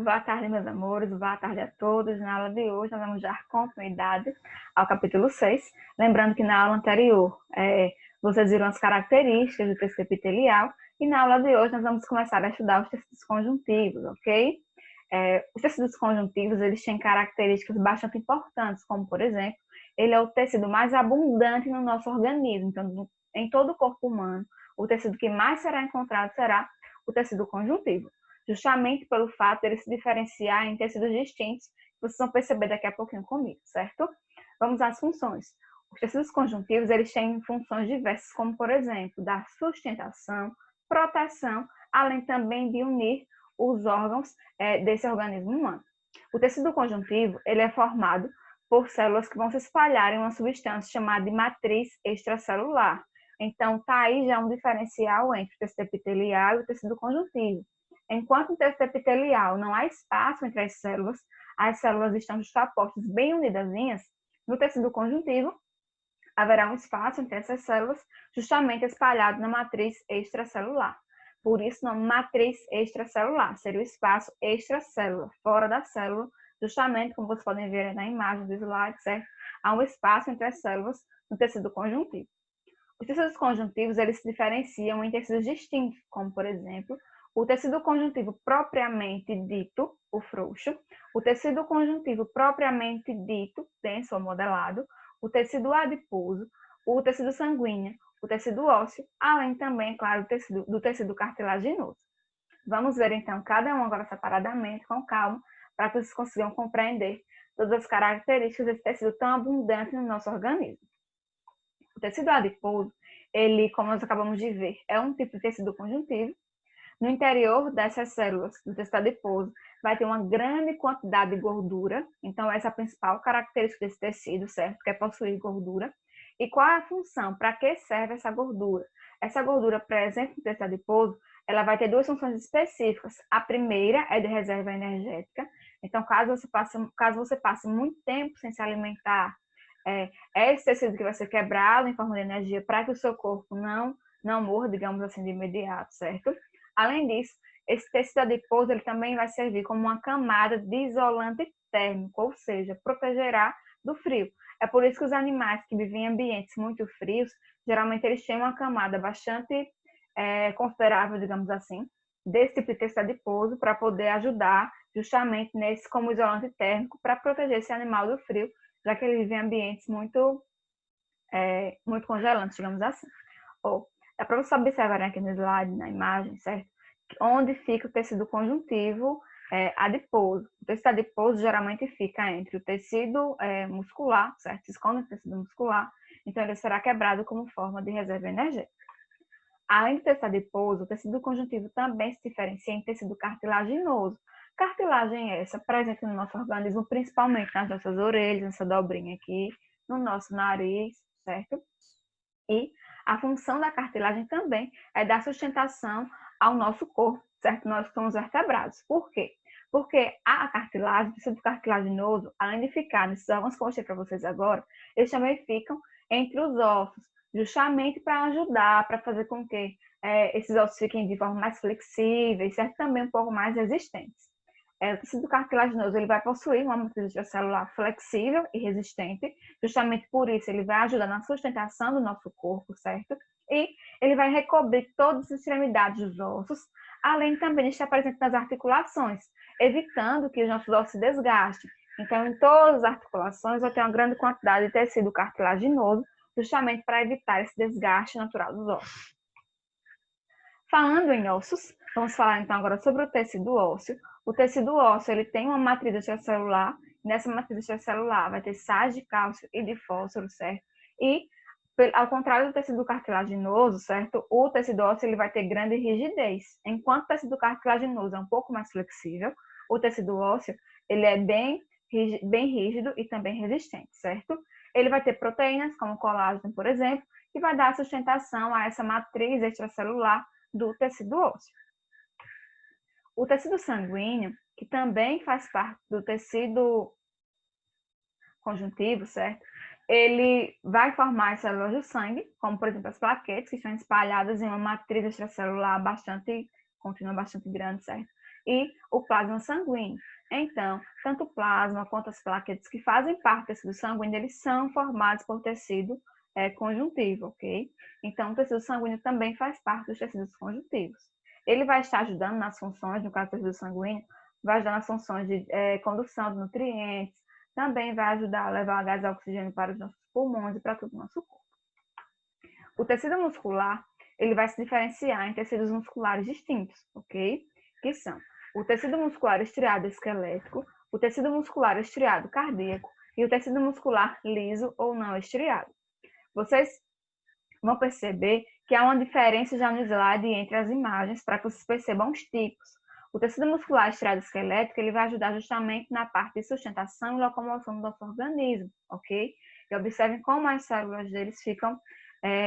Boa tarde, meus amores, boa tarde a todos. Na aula de hoje, nós vamos dar continuidade ao capítulo 6. Lembrando que na aula anterior, vocês viram as características do tecido epitelial, e na aula de hoje nós vamos começar a estudar os tecidos conjuntivos, ok? Os tecidos conjuntivos, eles têm características bastante importantes, como, por exemplo, ele é o tecido mais abundante no nosso organismo. Então, em todo o corpo humano, o tecido que mais será encontrado será o tecido conjuntivo, justamente pelo fato de ele se diferenciar em tecidos distintos, que vocês vão perceber daqui a pouquinho comigo, certo? Vamos às funções. Os tecidos conjuntivos, eles têm funções diversas, como, por exemplo, dar sustentação, proteção, além também de unir os órgãos desse organismo humano. O tecido conjuntivo, ele é formado por células que vão se espalhar em uma substância chamada de matriz extracelular. Então, tá aí já um diferencial entre o tecido epitelial e o tecido conjuntivo. Enquanto no tecido epitelial não há espaço entre as células estão justapostas bem unidasinhas, no tecido conjuntivo haverá um espaço entre essas células justamente espalhado na matriz extracelular. Por isso, o nome matriz extracelular seria o espaço extracélula, fora da célula, justamente como vocês podem ver na imagem do slide, certo? Há um espaço entre as células no tecido conjuntivo. Os tecidos conjuntivos, eles se diferenciam em tecidos distintos, como, por exemplo, o tecido conjuntivo propriamente dito, o frouxo, o tecido conjuntivo propriamente dito, denso ou modelado, o tecido adiposo, o tecido sanguíneo, o tecido ósseo, além também, claro, do tecido cartilaginoso. Vamos ver, então, cada um agora separadamente, com calma, para que vocês consigam compreender todas as características desse tecido tão abundante no nosso organismo. O tecido adiposo, ele, como nós acabamos de ver, é um tipo de tecido conjuntivo. No interior dessas células do tecido adiposo vai ter uma grande quantidade de gordura. Então, essa é a principal característica desse tecido, certo? Que é possuir gordura. E qual é a função? Para que serve essa gordura? Essa gordura presente no tecido adiposo, ela vai ter duas funções específicas. A primeira é de reserva energética. Então, caso você passe muito tempo sem se alimentar, é esse tecido que vai ser quebrado em forma de energia para que o seu corpo não morra, digamos assim, de imediato, certo? Além disso, esse tecido adiposo ele também vai servir como uma camada de isolante térmico, ou seja, protegerá do frio. É por isso que os animais que vivem em ambientes muito frios, geralmente eles têm uma camada bastante considerável, digamos assim, desse tipo de tecido adiposo para poder ajudar justamente nesse como isolante térmico para proteger esse animal do frio, já que ele vive em ambientes muito congelantes, digamos assim. Dá para você observar aqui no slide, na imagem, certo? Onde fica o tecido conjuntivo adiposo. O tecido adiposo geralmente fica entre o tecido muscular, certo? Se esconde o tecido muscular, então ele será quebrado como forma de reserva energética. Além do tecido adiposo, o tecido conjuntivo também se diferencia em tecido cartilaginoso. Cartilagem essa presente no nosso organismo, principalmente nas nossas orelhas, nessa dobrinha aqui, no nosso nariz, certo? E a função da cartilagem também é dar sustentação ao nosso corpo, certo? Nós somos vertebrados. Por quê? Porque a cartilagem, o tecido cartilaginoso, além de ficar nesses órgãos que eu mostrei para vocês agora, eles também ficam entre os ossos, justamente para ajudar, para fazer com que esses ossos fiquem de forma mais flexíveis, certo? Também um pouco mais resistentes. O tecido cartilaginoso ele vai possuir uma matriz extracelular flexível e resistente, justamente por isso ele vai ajudar na sustentação do nosso corpo, certo? E ele vai recobrir todas as extremidades dos ossos, além também de estar presente nas articulações, evitando que os nossos ossos se desgastem. Então, em todas as articulações vai ter uma grande quantidade de tecido cartilaginoso, justamente para evitar esse desgaste natural dos ossos. Falando em ossos, vamos falar então agora sobre o tecido ósseo. O tecido ósseo ele tem uma matriz extracelular. Nessa matriz extracelular vai ter sais de cálcio e de fósforo, certo? E ao contrário do tecido cartilaginoso, certo? O tecido ósseo ele vai ter grande rigidez. Enquanto o tecido cartilaginoso é um pouco mais flexível, o tecido ósseo ele é bem rígido e também resistente, certo? Ele vai ter proteínas, como colágeno, por exemplo, que vai dar sustentação a essa matriz extracelular do tecido ósseo. O tecido sanguíneo, que também faz parte do tecido conjuntivo, certo? Ele vai formar as células do sangue, como por exemplo as plaquetas, que estão espalhadas em uma matriz extracelular contínua bastante grande, certo? e o plasma sanguíneo. Então, tanto o plasma quanto as plaquetas que fazem parte do tecido sanguíneo, eles são formados por tecido conjuntivo, ok? Então, o tecido sanguíneo também faz parte dos tecidos conjuntivos. Ele vai estar ajudando nas funções, no caso do tecido sanguíneo, vai ajudar nas funções de condução de nutrientes, também vai ajudar a levar gás e oxigênio para os nossos pulmões e para todo o nosso corpo. O tecido muscular, ele vai se diferenciar em tecidos musculares distintos, ok? Que são o tecido muscular estriado esquelético, o tecido muscular estriado cardíaco e o tecido muscular liso ou não estriado. Vocês vão perceber que há uma diferença já no slide entre as imagens para que vocês percebam os tipos. O tecido muscular estriado esquelético ele vai ajudar justamente na parte de sustentação e locomoção do nosso organismo, ok? E observem como as células deles ficam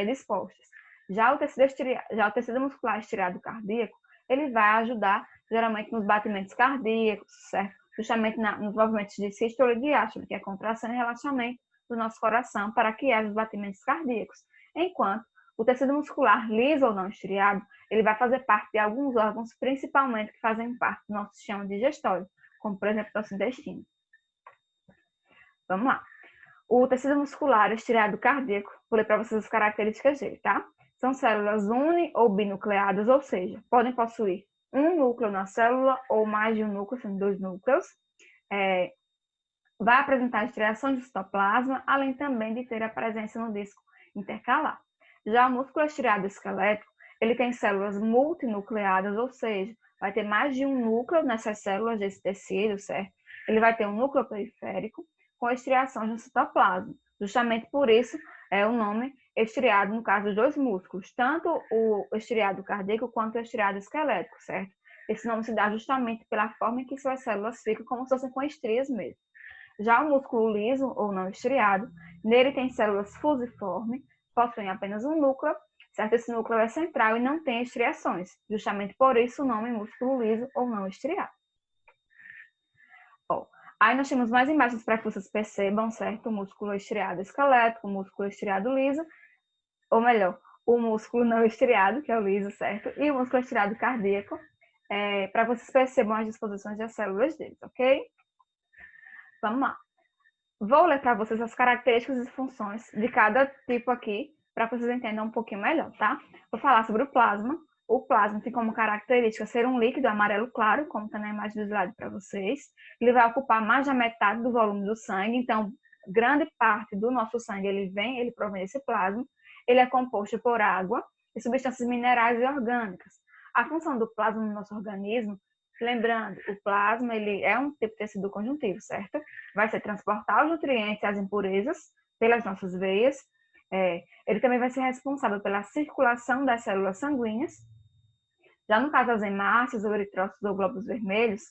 dispostas. Já o tecido muscular estriado cardíaco, ele vai ajudar geralmente nos batimentos cardíacos, certo? Justamente nos movimentos de sístole e diástole, que é contração e relaxamento do nosso coração para que haja os batimentos cardíacos. Enquanto o tecido muscular liso ou não estriado, ele vai fazer parte de alguns órgãos, principalmente que fazem parte do nosso sistema digestório, como por exemplo o nosso intestino. Vamos lá. O tecido muscular estriado cardíaco, vou ler para vocês as características dele, tá? São células uni ou binucleadas, ou seja, podem possuir um núcleo na célula ou mais de um núcleo, sendo 2 núcleos. Vai apresentar estriações do citoplasma, além também de ter a presença no disco intercalar. Já o músculo estriado esquelético, ele tem células multinucleadas, ou seja, vai ter mais de um núcleo nessas células desse tecido, certo? Ele vai ter um núcleo periférico com estriações no citoplasma. Justamente por isso é o nome estriado no caso dos dois músculos, tanto o estriado cardíaco quanto o estriado esquelético, certo? Esse nome se dá justamente pela forma em que suas células ficam como se fossem com estrias mesmo. Já o músculo liso ou não estriado, nele tem células fusiformes, possuem apenas um núcleo, certo? Esse núcleo é central e não tem estriações. Justamente por isso o nome músculo liso ou não estriado. Bom, aí nós temos mais imagens para que vocês percebam, certo? O músculo estriado esquelético, o músculo estriado liso, ou melhor, o músculo não estriado, que é o liso, certo? E o músculo estriado cardíaco, para vocês percebam as disposições das células deles, ok? Vamos lá. Vou ler para vocês as características e funções de cada tipo aqui, para que vocês entendam um pouquinho melhor, tá? Vou falar sobre o plasma. O plasma tem como característica ser um líquido amarelo claro, como está na imagem do slide para vocês. Ele vai ocupar mais da metade do volume do sangue, então grande parte do nosso sangue ele provém desse plasma. Ele é composto por água e substâncias minerais e orgânicas. A função do plasma no nosso organismo, lembrando, o plasma ele é um tipo de tecido conjuntivo, certo? Vai ser transportar os nutrientes e as impurezas pelas nossas veias. Ele também vai ser responsável pela circulação das células sanguíneas. Já no caso das hemácias, ou eritrócitos ou glóbulos vermelhos,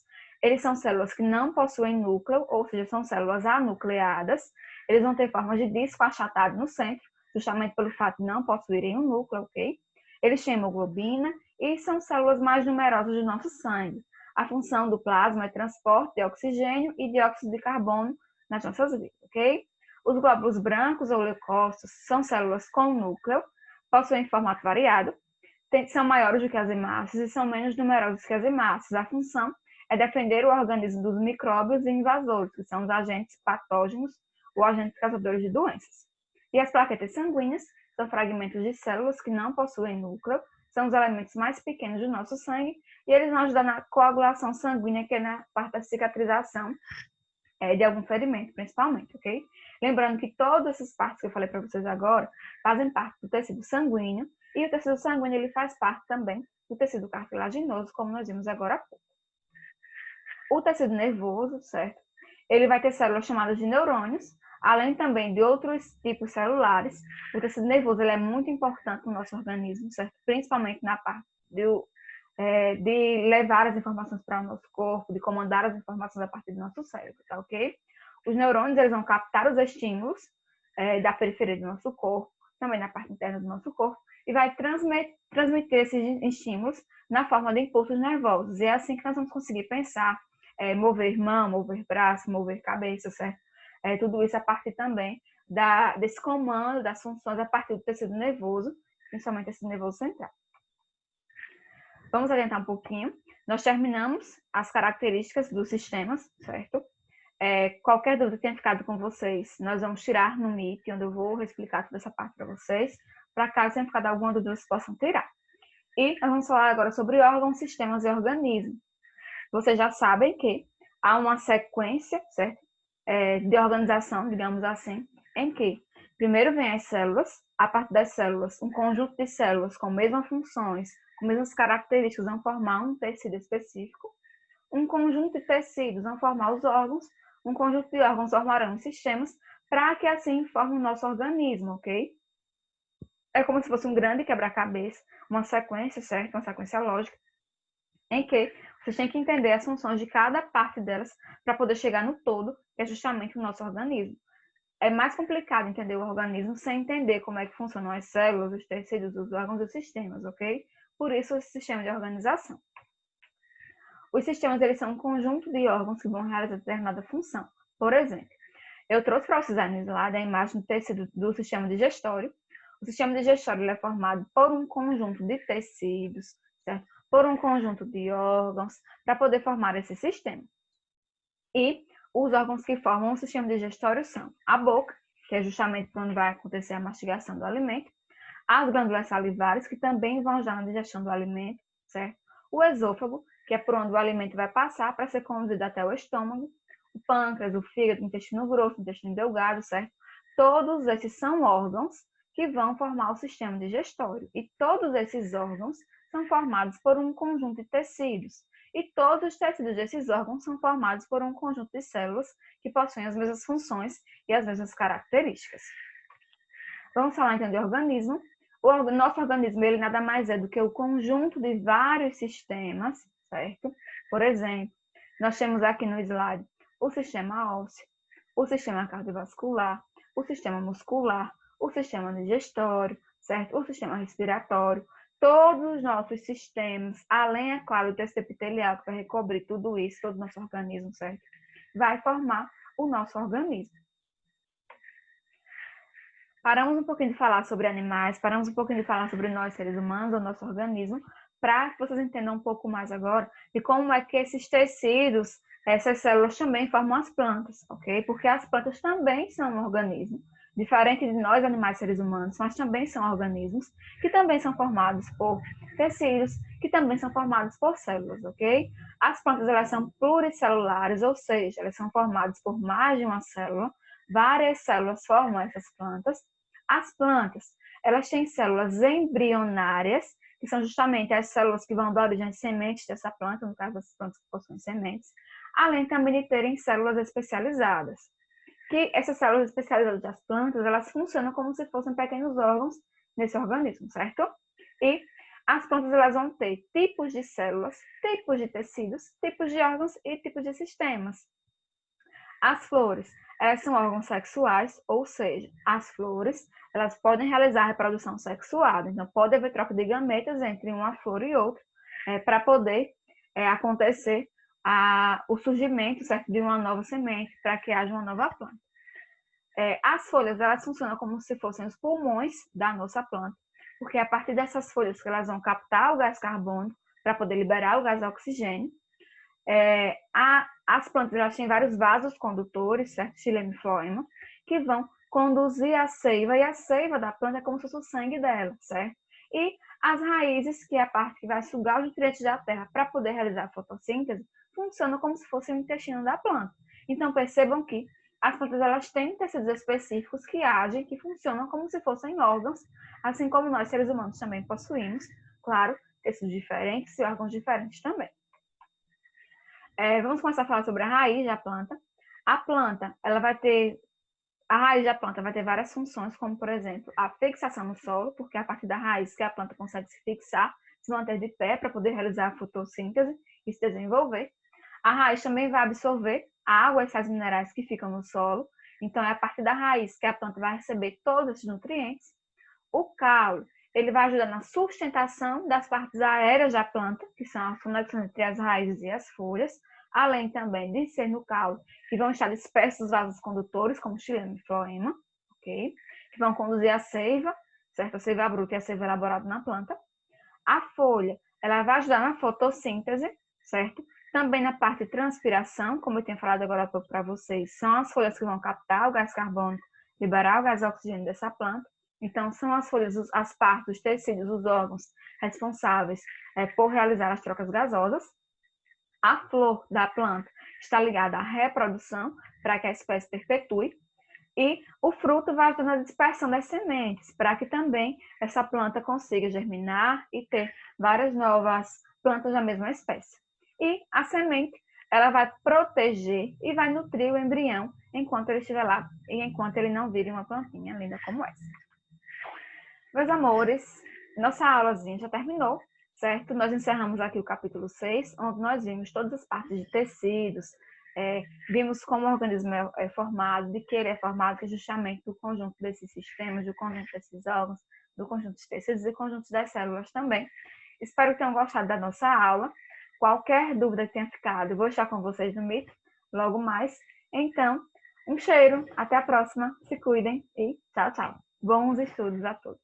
eles são células que não possuem núcleo, ou seja, são células anucleadas. Eles vão ter forma de disco achatado no centro, justamente pelo fato de não possuírem um núcleo, ok? Eles têm hemoglobina e são células mais numerosas do nosso sangue. A função do plasma é transporte de oxigênio e dióxido de carbono nas nossas vidas, ok? Os glóbulos brancos ou leucócitos são células com núcleo, possuem formato variado, são maiores do que as hemácias e são menos numerosas que as hemácias. A função é defender o organismo dos micróbios e invasores, que são os agentes patógenos ou agentes causadores de doenças. E as plaquetas sanguíneas são fragmentos de células que não possuem núcleo, são os elementos mais pequenos do nosso sangue e eles vão ajudar na coagulação sanguínea, que é na parte da cicatrização de algum ferimento, principalmente, ok? Lembrando que todas essas partes que eu falei para vocês agora fazem parte do tecido sanguíneo e o tecido sanguíneo ele faz parte também do tecido cartilaginoso, como nós vimos agora há pouco. O tecido nervoso, certo? Ele vai ter células chamadas de neurônios, além também de outros tipos celulares. O tecido nervoso ele é muito importante no nosso organismo, certo? Principalmente na parte de levar as informações para o nosso corpo, de comandar as informações a partir do nosso cérebro, tá ok? Os neurônios eles vão captar os estímulos da periferia do nosso corpo, também na parte interna do nosso corpo, e vai transmitir esses estímulos na forma de impulsos nervosos. E é assim que nós vamos conseguir pensar, mover mão, mover braço, mover cabeça, certo? Tudo isso a partir também desse comando, das funções a partir do tecido nervoso, principalmente tecido nervoso central. Vamos adiantar um pouquinho. Nós terminamos as características dos sistemas, certo? Qualquer dúvida que tenha ficado com vocês, nós vamos tirar no Meet, onde eu vou explicar toda essa parte para vocês, para caso tenha ficado alguma dúvida, vocês possam tirar. E nós vamos falar agora sobre órgãos, sistemas e organismos. Vocês já sabem que há uma sequência, certo? De organização, digamos assim, em que primeiro vem as células, a partir das células, um conjunto de células com mesmas funções, com mesmas características, vão formar um tecido específico. Um conjunto de tecidos vão formar os órgãos, um conjunto de órgãos formarão os sistemas, para que assim forme o nosso organismo, ok? É como se fosse um grande quebra-cabeça, uma sequência, certo? Uma sequência lógica, em que vocês têm que entender as funções de cada parte delas para poder chegar no todo, que é justamente o nosso organismo. É mais complicado entender o organismo sem entender como é que funcionam as células, os tecidos, os órgãos e os sistemas, ok? Por isso, esse sistema de organização. Os sistemas, eles são um conjunto de órgãos que vão realizar determinada função. Por exemplo, eu trouxe para vocês no slide a imagem do tecido do sistema digestório. O sistema digestório ele é formado por um conjunto de tecidos, certo? Por um conjunto de órgãos, para poder formar esse sistema. E os órgãos que formam o sistema digestório são a boca, que é justamente quando vai acontecer a mastigação do alimento, as glândulas salivares, que também vão ajudar na digestão do alimento, certo? O esôfago, que é por onde o alimento vai passar para ser conduzido até o estômago, o pâncreas, o fígado, o intestino grosso, o intestino delgado, certo? Todos esses são órgãos que vão formar o sistema digestório. E todos esses órgãos são formados por um conjunto de tecidos. E todos os tecidos desses órgãos são formados por um conjunto de células que possuem as mesmas funções e as mesmas características. Vamos falar então de organismo. O nosso organismo, ele nada mais é do que o conjunto de vários sistemas, certo? Por exemplo, nós temos aqui no slide o sistema ósseo, o sistema cardiovascular, o sistema muscular, o sistema digestório, certo? O sistema respiratório. Todos os nossos sistemas, além, é claro, do tecido epitelial, que vai recobrir tudo isso, todo o nosso organismo, certo? Vai formar o nosso organismo. Paramos um pouquinho de falar sobre animais, paramos um pouquinho de falar sobre nós, seres humanos, o nosso organismo, para que vocês entendam um pouco mais agora de como é que esses tecidos, essas células também formam as plantas, ok? Porque as plantas também são um organismo, diferente de nós, animais, seres humanos, mas também são organismos que também são formados por tecidos, que também são formados por células, ok? As plantas, elas são pluricelulares, ou seja, elas são formadas por mais de uma célula, várias células formam essas plantas. As plantas, elas têm células embrionárias, que são justamente as células que vão dar origem às sementes dessa planta, no caso das plantas que possuem sementes, além também de terem células especializadas. Que essas células especializadas das plantas, elas funcionam como se fossem pequenos órgãos nesse organismo, certo? E as plantas, elas vão ter tipos de células, tipos de tecidos, tipos de órgãos e tipos de sistemas. As flores, elas são órgãos sexuais, ou seja, as flores, elas podem realizar reprodução sexuada. Então, pode haver troca de gametas entre uma flor e outra, para poder acontecer o surgimento, certo, de uma nova semente, para que haja uma nova planta. As folhas, elas funcionam como se fossem os pulmões da nossa planta, porque é a partir dessas folhas que elas vão captar o gás carbônico para poder liberar o gás oxigênio. As plantas, elas têm vários vasos condutores, certo? Xilema e floema, que vão conduzir a seiva, e a seiva da planta é como se fosse o sangue dela, certo? E as raízes, que é a parte que vai sugar os nutrientes da terra para poder realizar a fotossíntese, funcionam como se fosse o intestino da planta. Então, percebam que as plantas, elas têm tecidos específicos que agem, que funcionam como se fossem órgãos, assim como nós, seres humanos, também possuímos, claro, tecidos diferentes e órgãos diferentes também. Vamos começar a falar sobre a raiz da planta. A planta, a raiz da planta vai ter várias funções, como, por exemplo, a fixação no solo, porque é a partir da raiz que a planta consegue se fixar, se manter de pé para poder realizar a fotossíntese e se desenvolver. A raiz também vai absorver a água e sais minerais que ficam no solo. Então, é a partir da raiz que a planta vai receber todos esses nutrientes. O caule, ele vai ajudar na sustentação das partes aéreas da planta, que são as conexões entre as raízes e as folhas, além também de ser no caule, que vão estar dispersos os vasos condutores, como xilema e floema, ok? Que vão conduzir a seiva, certo? A seiva bruta e a seiva elaborada na planta. A folha, ela vai ajudar na fotossíntese, certo? Também na parte de transpiração, como eu tinha falado agora para vocês, são as folhas que vão captar o gás carbônico, liberar o gás oxigênio dessa planta. Então, são as folhas, as partes, os tecidos, os órgãos responsáveis por realizar as trocas gasosas. A flor da planta está ligada à reprodução, para que a espécie perpetue. E o fruto vai ajudando a dispersão das sementes, para que também essa planta consiga germinar e ter várias novas plantas da mesma espécie. E a semente, ela vai proteger e vai nutrir o embrião enquanto ele estiver lá e enquanto ele não vire uma plantinha linda como essa. Meus amores, nossa aulazinha já terminou, certo? Nós encerramos aqui o capítulo 6, onde nós vimos todas as partes de tecidos, vimos como o organismo é formado, de que ele é formado, que é justamente do conjunto desses sistemas, do conjunto desses órgãos, do conjunto dos tecidos e do conjunto das células também. Espero que tenham gostado da nossa aula. Qualquer dúvida que tenha ficado, eu vou estar com vocês no Meet logo mais. Então, um cheiro, até a próxima, se cuidem e tchau, tchau. Bons estudos a todos.